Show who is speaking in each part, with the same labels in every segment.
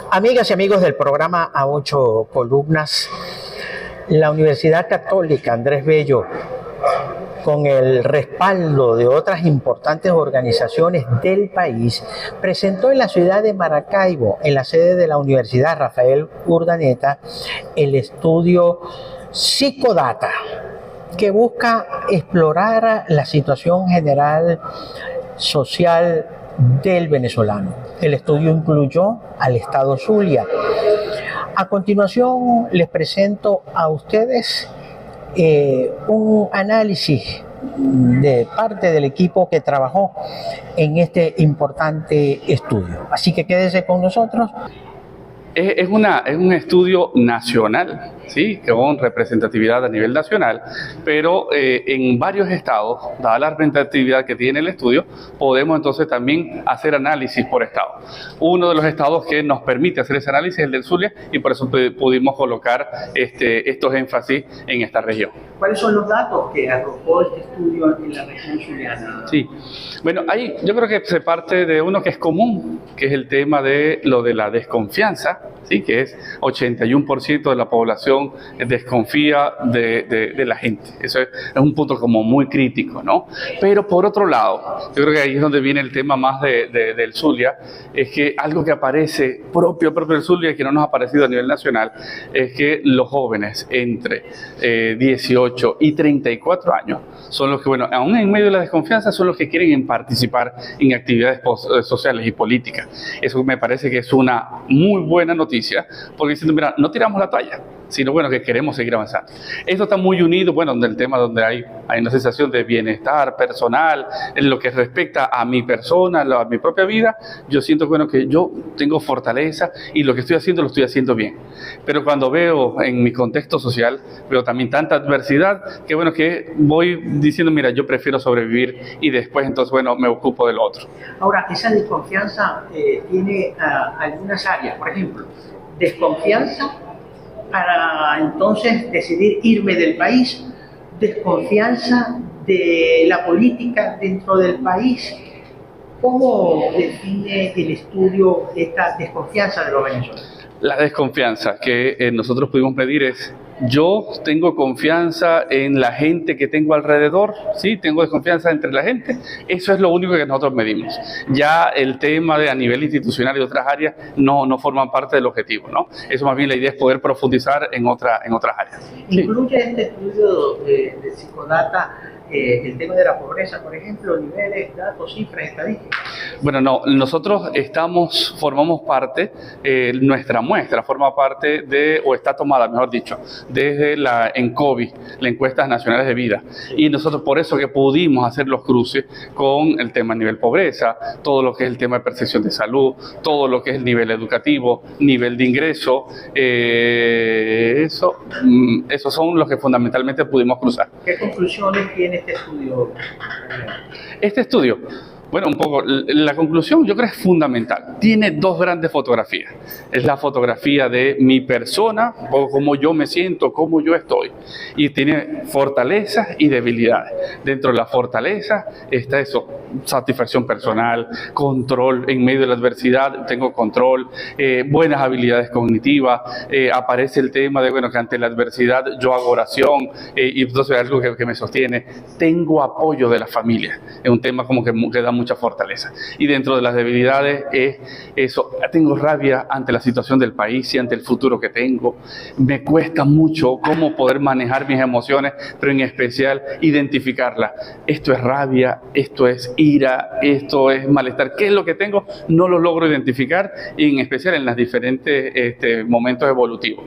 Speaker 1: Amigas y amigos del programa A Ocho Columnas, la Universidad Católica Andrés Bello, con el respaldo de otras importantes organizaciones del país, presentó en la ciudad de Maracaibo, en la sede de la Universidad Rafael Urdaneta, el estudio Psicodata, que busca explorar la situación general social del venezolano. El estudio incluyó al estado Zulia. A continuación les presento a ustedes un análisis de parte del equipo que trabajó en este importante estudio. Así que quédese con nosotros.
Speaker 2: Es un estudio nacional, ¿sí? Con representatividad a nivel nacional, pero en varios estados, dada la representatividad que tiene el estudio, podemos entonces también hacer análisis por estado. Uno de los estados que nos permite hacer ese análisis es el del Zulia, y por eso pudimos colocar estos énfasis en esta región.
Speaker 1: ¿Cuáles son los datos que arrojó este estudio en la región zuliana?
Speaker 2: Sí, bueno, yo creo que se parte de uno que es común, que es el tema de lo de la desconfianza, ¿sí? Que es 81% de la población desconfía de la gente. Eso es un punto como muy crítico, ¿no? Pero por otro lado, yo creo que ahí es donde viene el tema más del Zulia, es que algo que aparece propio del Zulia y que no nos ha aparecido a nivel nacional, es que los jóvenes entre 18 y 34 años son los que, bueno, aún en medio de la desconfianza, son los que quieren participar en actividades sociales y políticas. Eso me parece que es una muy buena noticia, porque diciendo, mira, no tiramos la toalla, sino bueno, que queremos seguir avanzando. Esto está muy unido, bueno, en el tema donde hay una sensación de bienestar personal, en lo que respecta a mi persona, a mi propia vida. Yo siento, bueno, que yo tengo fortaleza y lo que estoy haciendo lo estoy haciendo bien. Pero cuando veo en mi contexto social, veo también tanta adversidad, que bueno, que voy diciendo, mira, yo prefiero sobrevivir y después entonces, bueno, me ocupo del otro.
Speaker 1: Ahora, esa desconfianza tiene algunas áreas, por ejemplo, desconfianza para entonces decidir irme del país, desconfianza de la política dentro del país. ¿Cómo define el estudio esta desconfianza de los venezolanos?
Speaker 2: La desconfianza que nosotros pudimos medir es: yo tengo confianza en la gente que tengo alrededor, ¿sí? Tengo desconfianza entre la gente. Eso es lo único que nosotros medimos. Ya el tema de a nivel institucional y otras áreas no forman parte del objetivo, ¿no? Eso más bien la idea es poder profundizar en otras áreas.
Speaker 1: ¿Incluye este estudio de Psicodata el tema de la pobreza, por ejemplo, niveles, datos, cifras, estadísticas?
Speaker 2: Bueno, no, nosotros formamos parte, nuestra muestra forma parte de, o está tomada, mejor dicho, desde la ENCOVI, la Encuestas Nacionales de Vida. Y nosotros por eso que pudimos hacer los cruces con el tema a nivel pobreza, todo lo que es el tema de percepción de salud, todo lo que es el nivel educativo, nivel de ingreso, esos son los que fundamentalmente pudimos cruzar.
Speaker 1: ¿Qué conclusiones tiene este estudio?
Speaker 2: Este estudio, bueno, un poco, la conclusión yo creo es fundamental. Tiene dos grandes fotografías. Es la fotografía de mi persona, un poco cómo yo me siento, cómo yo estoy. Y tiene fortalezas y debilidades. Dentro de la fortaleza está eso, satisfacción personal, control en medio de la adversidad, tengo control, buenas habilidades cognitivas, aparece el tema de, bueno, que ante la adversidad yo hago oración, y entonces es algo que me sostiene. Tengo apoyo de la familia. Es un tema como que da mucha fortaleza. Y dentro de las debilidades es eso, tengo rabia ante la situación del país y ante el futuro que tengo. Me cuesta mucho cómo poder manejar mis emociones, pero en especial identificarlas. Esto es rabia, esto es ira, esto es malestar. ¿Qué es lo que tengo? No lo logro identificar, y en especial en los diferentes momentos evolutivos.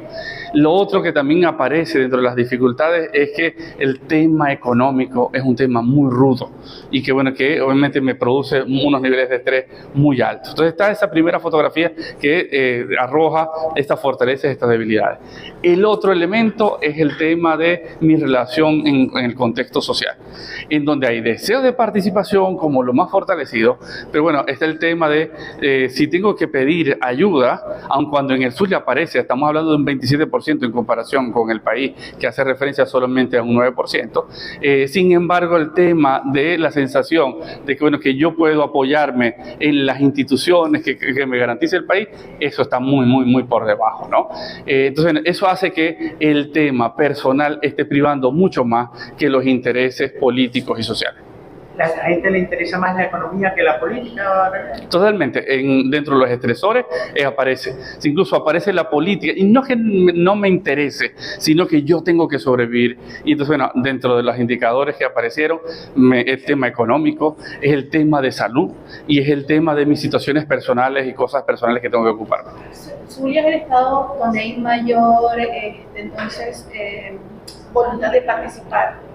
Speaker 2: Lo otro que también aparece dentro de las dificultades es que el tema económico es un tema muy rudo y que, bueno, que obviamente me produce unos niveles de estrés muy altos. Entonces está esa primera fotografía que arroja estas fortalezas, estas debilidades. El otro elemento es el tema de mi relación en el contexto social, en donde hay deseo de participación como lo más fortalecido, pero bueno, está el tema de si tengo que pedir ayuda, aun cuando en el Zulia aparece, estamos hablando de un 27% en comparación con el país, que hace referencia solamente a un 9%. Sin embargo, el tema de la sensación de que, bueno, que que yo puedo apoyarme en las instituciones que me garantice el país, eso está muy por debajo, ¿no? Entonces, eso hace que el tema personal esté privando mucho más que los intereses políticos y sociales.
Speaker 1: ¿A la gente le interesa más la economía que la política?
Speaker 2: Totalmente. Dentro de los estresores aparece. Incluso aparece la política. Y no que no me interese, sino que yo tengo que sobrevivir. Y entonces, bueno, dentro de los indicadores que aparecieron, el tema económico, es el tema de salud y es el tema de mis situaciones personales y cosas personales que tengo que ocuparme.
Speaker 3: Zulia es el estado donde hay mayor, voluntad de participar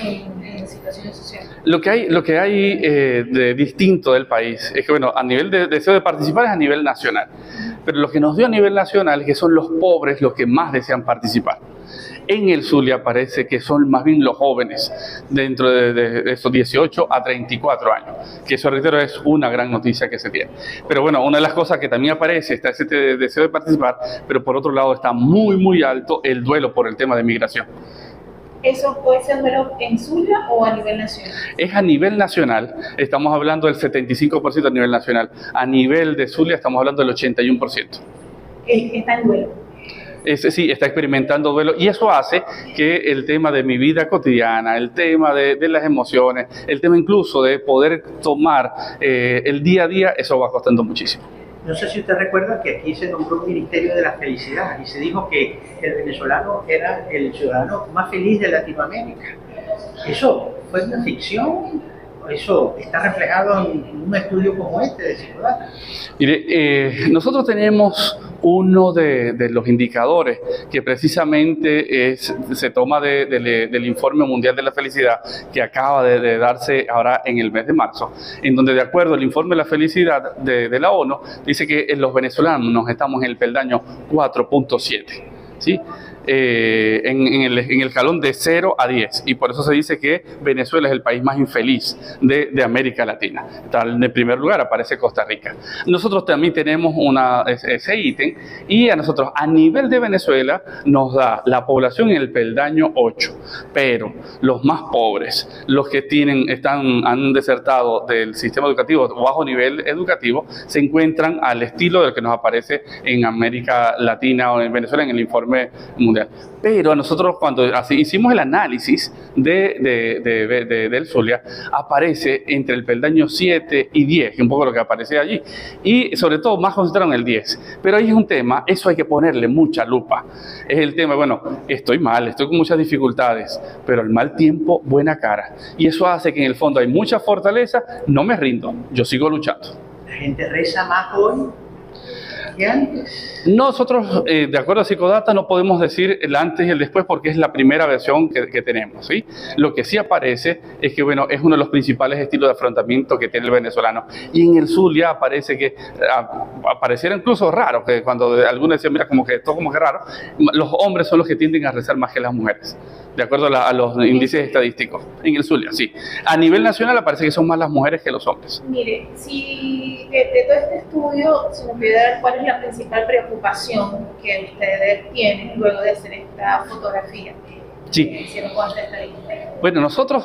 Speaker 3: en situaciones sociales.
Speaker 2: Lo que hay de distinto del país es que, bueno, a nivel de deseo de participar es a nivel nacional, pero lo que nos dio a nivel nacional es que son los pobres los que más desean participar. En el Zulia parece que son más bien los jóvenes dentro de esos 18 a 34 años, que eso, reitero, es una gran noticia que se tiene. Pero bueno, una de las cosas que también aparece está ese deseo de participar, pero por otro lado está muy alto el duelo por el tema de migración.
Speaker 3: ¿Eso puede ser duelo en Zulia o a nivel nacional? Es
Speaker 2: a nivel nacional, estamos hablando del 75% a nivel nacional. A nivel de Zulia estamos hablando del 81%.
Speaker 3: ¿Está en duelo?
Speaker 2: Sí, está experimentando duelo y eso hace que el tema de mi vida cotidiana, el tema de las emociones, el tema incluso de poder tomar el día a día, eso va costando muchísimo.
Speaker 1: No sé si usted recuerda que aquí se nombró un Ministerio de la Felicidad y se dijo que el venezolano era el ciudadano más feliz de Latinoamérica. ¿Eso fue una ficción? ¿Eso está reflejado en un estudio como este de Psicodata?
Speaker 2: Mire, nosotros tenemos uno de los indicadores que precisamente se toma del Informe Mundial de la Felicidad que acaba de darse ahora en el mes de marzo, en donde, de acuerdo al Informe de la Felicidad de la ONU, dice que los venezolanos estamos en el peldaño 4.7, ¿sí? En el escalón de 0 a 10, y por eso se dice que Venezuela es el país más infeliz de América Latina. En el primer lugar aparece Costa Rica. Nosotros también tenemos ese ítem, y a nosotros a nivel de Venezuela nos da la población en el peldaño 8, pero los más pobres, los que han desertado del sistema educativo, bajo nivel educativo, se encuentran al estilo del que nos aparece en América Latina o en Venezuela en el informe mundial. Pero a nosotros, cuando hicimos el análisis del Zulia, aparece entre el peldaño 7 y 10, que es un poco lo que aparece allí, y sobre todo más concentrado en el 10. Pero ahí es un tema, eso hay que ponerle mucha lupa. Es el tema, bueno, estoy mal, estoy con muchas dificultades, pero al mal tiempo, buena cara. Y eso hace que en el fondo hay mucha fortaleza, no me rindo, yo sigo luchando.
Speaker 1: ¿La gente reza más hoy que antes?
Speaker 2: Nosotros, de acuerdo a Psicodata, no podemos decir el antes y el después porque es la primera versión que tenemos, ¿sí? Lo que sí aparece es que, bueno, es uno de los principales estilos de afrontamiento que tiene el venezolano. Y en el Zulia aparece que, apareciera incluso raro, que cuando algunos decían, mira, como que esto como que raro, los hombres son los que tienden a rezar más que las mujeres, de acuerdo a los índices estadísticos. En el Zulia, sí. A nivel nacional aparece que son más las mujeres que los hombres.
Speaker 3: Mire, si de todo este estudio, si me puede dar cuál es la principal preocupación que ustedes tienen luego de hacer esta fotografía.
Speaker 2: Sí. Bueno, nosotros,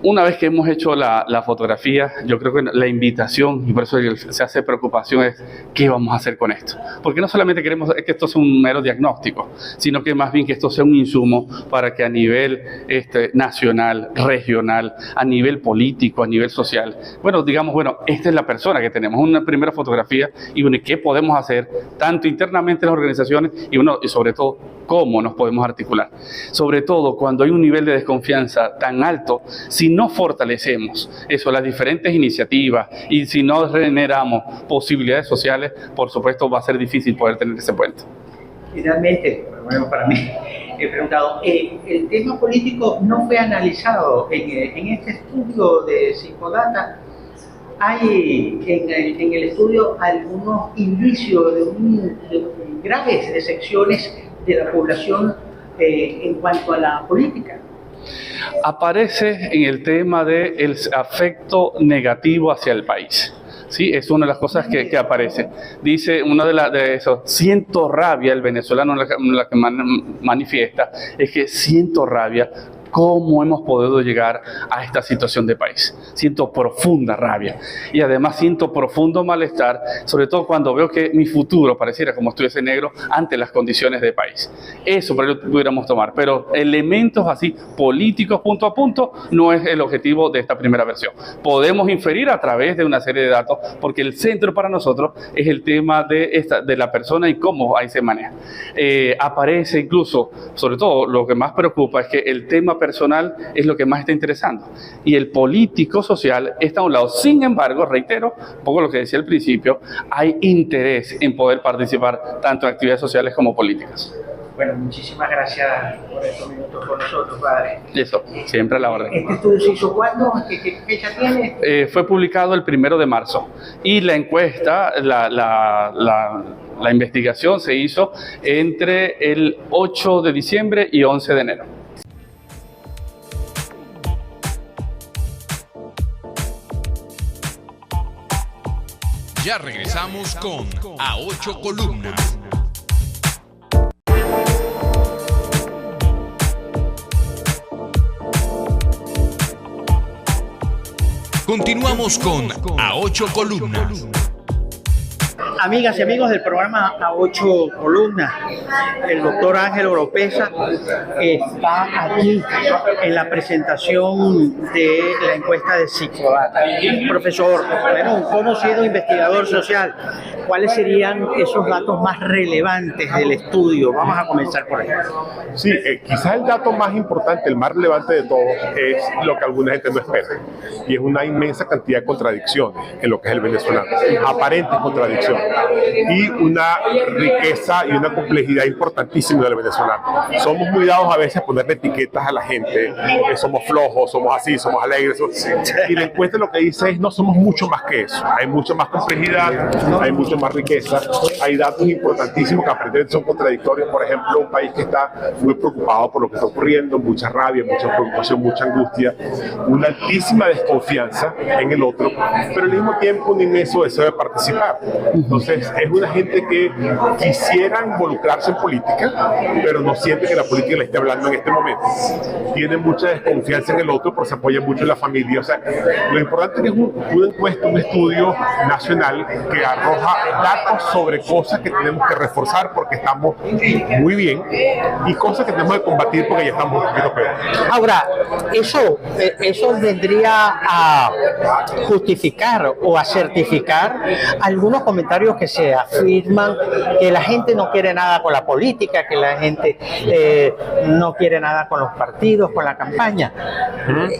Speaker 2: una vez que hemos hecho la fotografía, yo creo que la invitación, y por eso se hace preocupación, es ¿qué vamos a hacer con esto? Porque no solamente queremos que esto sea un mero diagnóstico, sino que más bien que esto sea un insumo para que a nivel nacional, regional, a nivel político, a nivel social, bueno, digamos, bueno, esta es la persona que tenemos, una primera fotografía, y bueno, ¿qué podemos hacer tanto internamente en las organizaciones y sobre todo, cómo nos podemos articular? Sobre todo cuando hay un nivel de desconfianza tan alto, si no fortalecemos las diferentes iniciativas y si no generamos posibilidades sociales, por supuesto va a ser difícil poder tener ese puente.
Speaker 1: Finalmente, bueno, para mí, he preguntado, el tema político no fue analizado en este estudio de Psicodata. Hay en el estudio algunos indicios de graves decepciones de la población en cuanto a la política.
Speaker 2: Aparece en el tema del afecto negativo hacia el país. Sí, es una de las cosas que aparece. Dice una de esos, siento rabia, el venezolano la que manifiesta, es que siento rabia cómo hemos podido llegar a esta situación de país. Siento profunda rabia y además siento profundo malestar, sobre todo cuando veo que mi futuro pareciera como estuviese negro ante las condiciones de país. Eso pudiéramos tomar, pero elementos así políticos punto a punto no es el objetivo de esta primera versión. Podemos inferir a través de una serie de datos, porque el centro para nosotros es el tema de la persona y cómo ahí se maneja. Aparece incluso, sobre todo lo que más preocupa es que el tema personal es lo que más está interesando y el político social está a un lado. Sin embargo, reitero un poco lo que decía al principio, hay interés en poder participar tanto en actividades sociales como políticas.
Speaker 1: Bueno, muchísimas gracias por estos minutos con nosotros, padre.
Speaker 2: Eso, siempre a la orden.
Speaker 1: ¿Este estudio se hizo cuándo? ¿Qué fecha tiene?
Speaker 2: Fue publicado el 1 de marzo y la encuesta, la investigación se hizo entre el 8 de diciembre y 11 de enero.
Speaker 4: Ya regresamos con A Ocho Columnas. Continuamos con A Ocho Columnas.
Speaker 1: Amigas y amigos del programa A Ocho Columnas, el doctor Ángel Oropeza está aquí en la presentación de la encuesta de Psicodata. Profesor, bueno, un conocido investigador social, ¿cuáles serían esos datos más relevantes del estudio? Vamos a comenzar por ahí.
Speaker 5: Sí, quizás el dato más importante, el más relevante de todos, es lo que alguna gente no espera, y es una inmensa cantidad de contradicciones en lo que es el venezolano, aparentes contradicciones, y una riqueza y una complejidad importantísima del venezolano. Somos muy dados a veces a ponerle etiquetas a la gente, somos flojos, somos así, somos alegres, y la encuesta lo que dice es no somos mucho más que eso, hay mucha más complejidad, hay mucha más riqueza, hay datos importantísimos que aparentemente son contradictorios. Por ejemplo, un país que está muy preocupado por lo que está ocurriendo, mucha rabia, mucha preocupación, mucha angustia, una altísima desconfianza en el otro, pero al mismo tiempo un inmenso deseo de participar. Entonces es una gente que quisiera involucrarse en política, pero no siente que la política le esté hablando en este momento. Tiene mucha desconfianza en el otro, pero se apoya mucho en la familia. O sea, lo importante es que es una encuesta, un estudio nacional que arroja datos sobre cosas que tenemos que reforzar porque estamos muy bien y cosas que tenemos que combatir porque ya estamos un poquito peor.
Speaker 1: Ahora, eso vendría a justificar o a certificar algunos comentarios que se afirman que la gente no quiere nada con la política, que la gente no quiere nada con los partidos, con la campaña.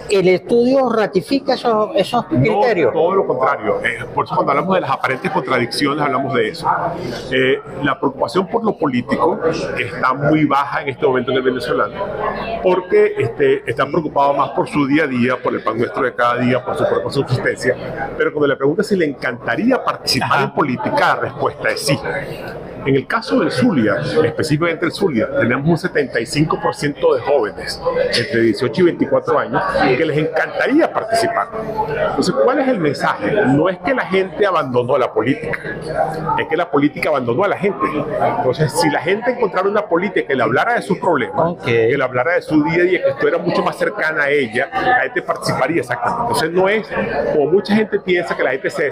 Speaker 1: ¿El estudio ratifica esos criterios?
Speaker 5: No, todo lo contrario. Por eso cuando hablamos de las aparentes contradicciones hablamos de eso. La preocupación por lo político está muy baja en este momento en el venezolano, porque están preocupados más por su día a día, por el pan nuestro de cada día, por su propia subsistencia, pero cuando le preguntas si le encantaría participar en política, la respuesta es sí. En el caso del Zulia, específicamente el Zulia, tenemos un 75% de jóvenes entre 18 y 24 años que les encantaría participar. Entonces, ¿cuál es el mensaje? No es que la gente abandonó la política, es que la política abandonó a la gente. Entonces, si la gente encontrara una política que le hablara de sus problemas, que le hablara de su día a día, que estuviera mucho más cercana a ella, la gente participaría exactamente. Entonces, no es como mucha gente piensa que la gente se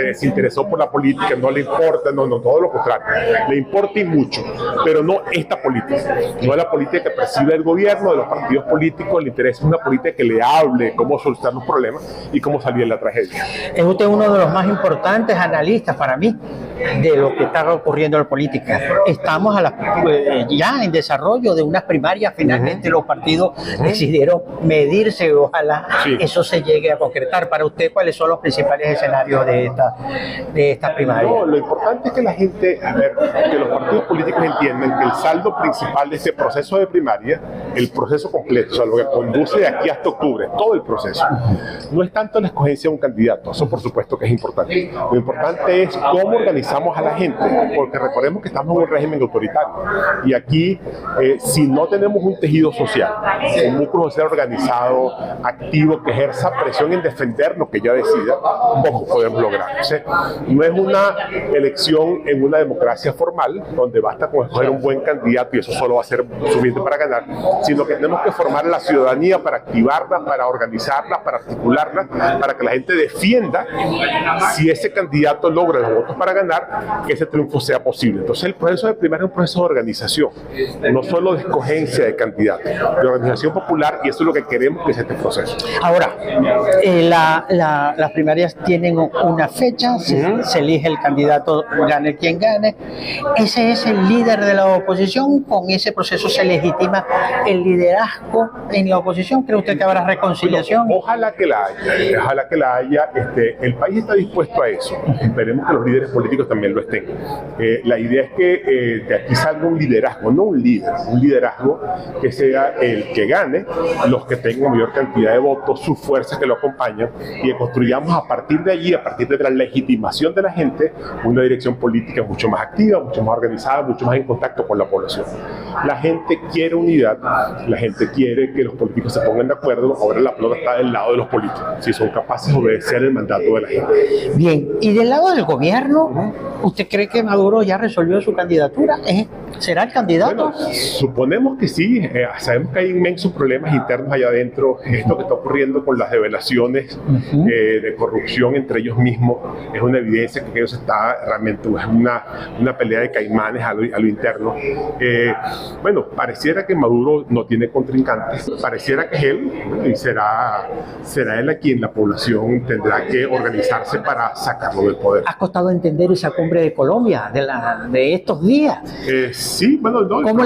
Speaker 5: desinteresó por la política, no le importa, no, todo lo contrario. Le importa y mucho, pero no esta política, no es la política que percibe el gobierno, de los partidos políticos. Le interesa una política que le hable cómo solucionar los problemas y cómo salir de la tragedia.
Speaker 1: Es usted uno de los más importantes analistas para mí de lo que está ocurriendo en la política. Estamos ya en desarrollo de unas primarias. Finalmente los partidos decidieron medirse, ojalá eso se llegue a concretar. Para usted, ¿cuáles son los principales escenarios de esta primaria?
Speaker 5: No, lo importante es que la gente, que los partidos políticos entiendan que el saldo principal de este proceso de primaria, el proceso completo, o sea, lo que conduce de aquí hasta octubre, todo el proceso, no es tanto la escogencia de un candidato, eso por supuesto que es importante. Lo importante es cómo organizamos a la gente, porque recordemos que estamos en un régimen autoritario y aquí, si no tenemos un tejido social, un núcleo social organizado, activo, que ejerza presión en defender lo que ella decida, ¿cómo podemos lograr? O sea, no es una elección en una democracia formal, donde basta con escoger un buen candidato y eso solo va a ser suficiente para ganar, sino que tenemos que formar a la ciudadanía para activarla, para organizarla, para articularla, para que la gente defienda, si ese candidato logra los votos para ganar, que ese triunfo sea posible. Entonces el proceso de primaria es un proceso de organización, no solo de escogencia de candidatos, de organización popular, y eso es lo que queremos que sea este proceso.
Speaker 1: Ahora, las primarias tienen una fecha, se elige el candidato, gane quien gane. Ese es el líder de la oposición. Con ese proceso se legitima el liderazgo en la oposición. ¿Cree usted que habrá reconciliación?
Speaker 5: Bueno, ojalá que la haya. El país está dispuesto a eso. Esperemos que los líderes políticos también lo estén. La idea es que de aquí salga un liderazgo, no un líder, un liderazgo que sea el que gane, los que tengan mayor cantidad de votos, sus fuerzas que lo acompañan, y que construyamos a partir de allí, a partir de la legitimación de la gente, una dirección política mucho más activa, mucho más organizada, mucho más en contacto con la población. La gente quiere unidad, la gente quiere que los políticos se pongan de acuerdo. Ahora la pelota está del lado de los políticos, si son capaces de obedecer el mandato de la gente.
Speaker 1: Bien, y del lado del gobierno, ¿usted cree que Maduro ya resolvió su candidatura? ¿Será el candidato?
Speaker 5: Bueno, suponemos que sí. Sabemos que hay inmensos problemas internos allá adentro. Esto que está ocurriendo con las revelaciones de corrupción entre ellos mismos es una evidencia que ellos realmente es una pelea de caimanes a lo interno. Bueno, pareciera que Maduro no tiene contrincantes, pareciera que es él, y será él a quien la población tendrá que organizarse para sacarlo del poder.
Speaker 1: ¿Ha costado entender esa cumbre de Colombia de estos días?
Speaker 5: Sí, bueno, no.
Speaker 1: ¿Cómo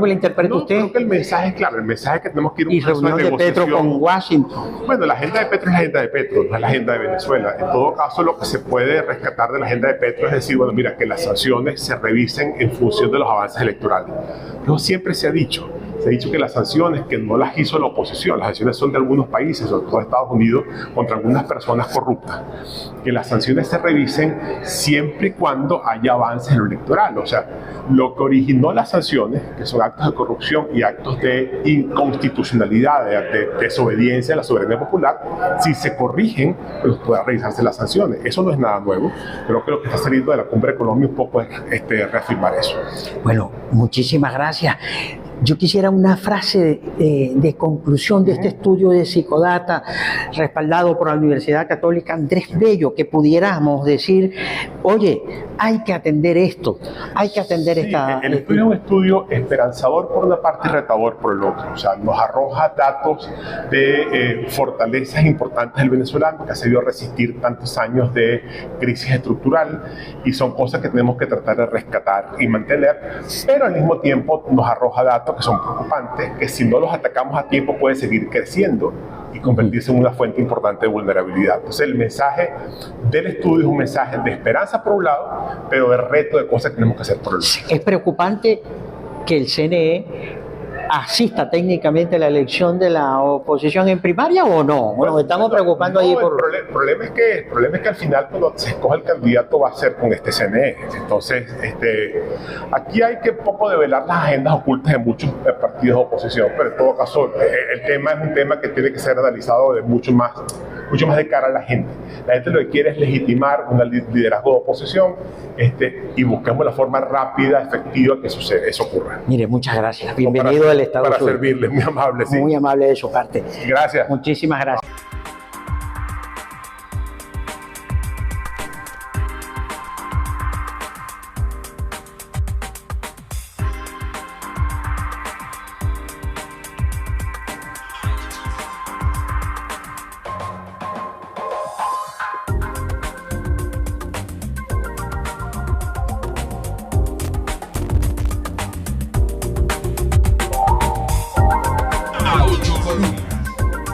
Speaker 1: la interpreta usted?
Speaker 5: Creo que el mensaje es claro, el mensaje es que tenemos que ir a un
Speaker 1: y reunión de Petro con Washington.
Speaker 5: Bueno, la agenda de Petro es la agenda de Petro, no es la agenda de Venezuela. En todo caso, lo que se puede rescatar de la agenda de Petro es decir, bueno, mira, que las sanciones se revisen en función de los avances electorales. Pero siempre se ha dicho que las sanciones, que no las hizo la oposición, las sanciones son de algunos países, sobre todo de Estados Unidos, contra algunas personas corruptas. Que las sanciones se revisen siempre y cuando haya avances en lo electoral. O sea, lo que originó las sanciones, que son actos de corrupción y actos de inconstitucionalidad, de desobediencia a la soberanía popular, si se corrigen, pues puedan revisarse las sanciones. Eso no es nada nuevo. Creo que lo que está saliendo de la Cumbre de Colombia un poco es reafirmar eso.
Speaker 1: Bueno, muchísimas gracias. Yo quisiera una frase de conclusión de este estudio de Psicodata, respaldado por la Universidad Católica Andrés Bello, que pudiéramos decir, oye, hay que atender esto, hay que atender esta...
Speaker 5: El estudio es un estudio esperanzador por una parte y retador por el otro. O sea, nos arroja datos de fortalezas importantes del venezolano, que ha sabido resistir tantos años de crisis estructural, y son cosas que tenemos que tratar de rescatar y mantener, pero al mismo tiempo nos arroja datos que son preocupantes, que si no los atacamos a tiempo puede seguir creciendo y convertirse en una fuente importante de vulnerabilidad. Entonces el mensaje del estudio es un mensaje de esperanza por un lado, pero de reto de cosas que tenemos que hacer por el otro.
Speaker 1: Es preocupante que el CNE asista técnicamente a la elección de la oposición en primaria, ¿o no? Bueno, nos estamos preocupando ahí por...
Speaker 5: El problema es que al final cuando se escoge el candidato va a ser con este CNE. Entonces, aquí hay que poco develar las agendas ocultas de muchos partidos de oposición, pero en todo caso el tema es un tema que tiene que ser analizado de mucho más de cara a la gente. La gente lo que quiere es legitimar un liderazgo de oposición, y buscamos la forma rápida, efectiva que eso ocurra.
Speaker 1: Mire, muchas gracias. Bienvenido al Estado
Speaker 5: Para
Speaker 1: Sur.
Speaker 5: servirles, muy amable. Sí.
Speaker 1: Muy amable de su parte.
Speaker 5: Gracias.
Speaker 1: Muchísimas gracias.